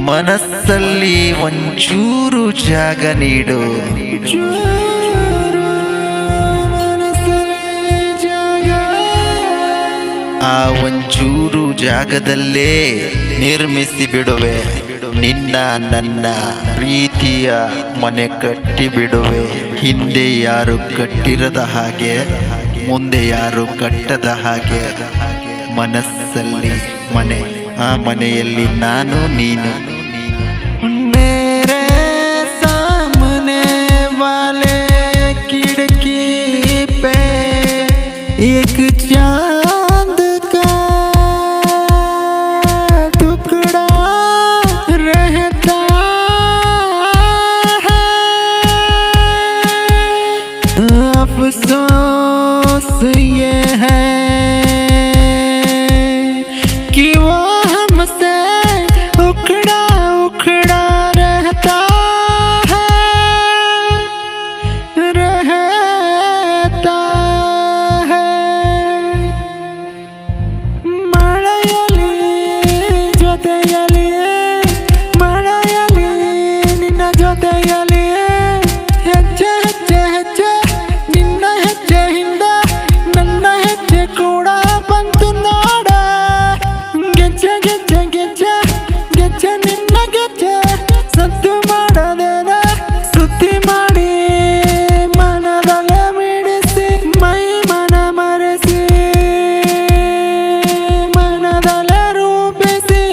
ಮನಸ್ಸಲ್ಲಿ ಒಂಚೂರು ಜಾಗ ನೀಡು. ಆ ಒಂಚೂರು ಜಾಗದಲ್ಲೇ ನಿರ್ಮಿಸಿ ಬಿಡುವೆ ನಿನ್ನ ನನ್ನ ಪ್ರೀತಿಯ ಮನೆ ಕಟ್ಟಿ ಬಿಡುವೆ. ಹಿಂದೆ ಯಾರು ಕಟ್ಟಿರದ ಹಾಗೆ, ಮುಂದೆ ಯಾರು ಕಟ್ಟದ ಹಾಗೆ ಮನಸ್ಸಲ್ಲಿ ಮನೆ, ಆ ಮನೆಯಲ್ಲಿ ನಾನು ನೀನು. मेरे सामने वाले खिड़की पे एक चांद का टुकड़ा रहता है। अफसोस ये है कि वो हमसे उखड़ा उखड़ा रहता है, रहता है। ಮಳೆಯಲ್ಲಿ ಜೊತೆಯಲ್ಲಿ, ಮಳೆಯಲ್ಲಿ ನಿನ್ನ ಜೊತೆಯಲ್ಲಿ ಹೆಜ್ಜೆ ಹೆಜ್ಜೆ ಹೆಜ್ಜೆ ನಿನ್ನ ಹೆಜ್ಜೆ ಹಿಂದ ನನ್ನ ಹೆಜ್ಜೆ ಕೂಡ ಬಂತು ನೋಡ. ಗೆಜ್ಜೆ ಗೆಜ್ಜೆ ಗೆಜ್ಜೆ ಗೆಜ್ಜೆ ನಿನ್ನ ಗೆಜ್ಜೆ ಸದ್ದು ಮಾಡದೇನ ಸುದ್ದಿ ಮಾಡಿ ಮನದಲ್ಲೇ ಮಿಡಿಸಿ ಮೈ ಮನ ಮರೆಸಿ ಮನದಲ್ಲೇ ರೂಪಿಸಿ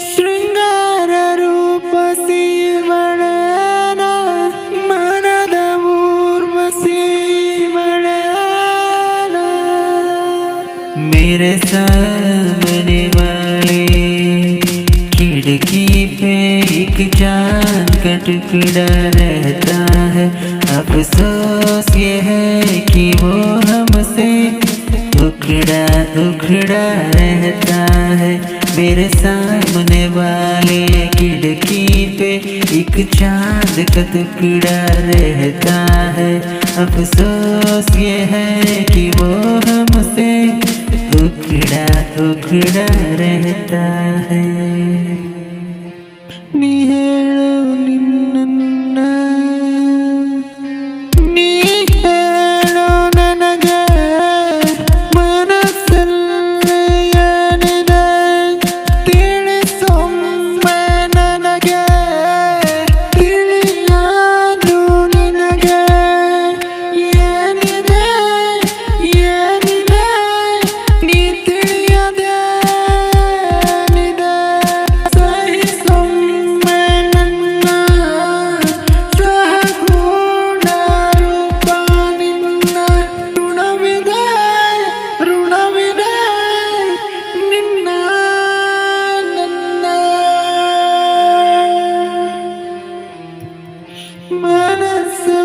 ಶೃಂಗಾರ ರೂಪಸಿ ಮಳೆನ ಮನದ ಊರ್ವಸಿ ಮಳೆನ. मेरे सामने वाले खिड़की पे एक चांद का टुकड़ा रहता है। अफसोस ये है कि वो हमसे उखड़ा उखड़ा रहता है। मेरे सामने वाले खिड़की पे एक चांद का टुकड़ा रहता है। अफसोस ये है कि वो हमसे उखड़ा उखड़ा रहता है। ನೀ ಹೇಳು ನಿನ್ನ, ನೀ ಹೇಳು ನನಗೆ ಮನಸ್ಸಲ್ಲಿ ಏನಿದೆ ತಿಳಿಸೊಮ್ಮೆ ನನಗೆ. ತಿಳಿಯದು ನಿನಗೆ ಏನಿದೆ ಏನಿದೆ ನೀ ತಿಳಿಯದೆ ಏನಿದೆ. ಸಹಿಸೊಮ್ಮೆ ನನ್ನ ಸಹಗುಣ ರೂಪ ನಿನ್ನ ಋಣವಿದೆ ಋಣವಿದೆ ನಿನ್ನ ನನ್ನ ಮನಸ್ಸು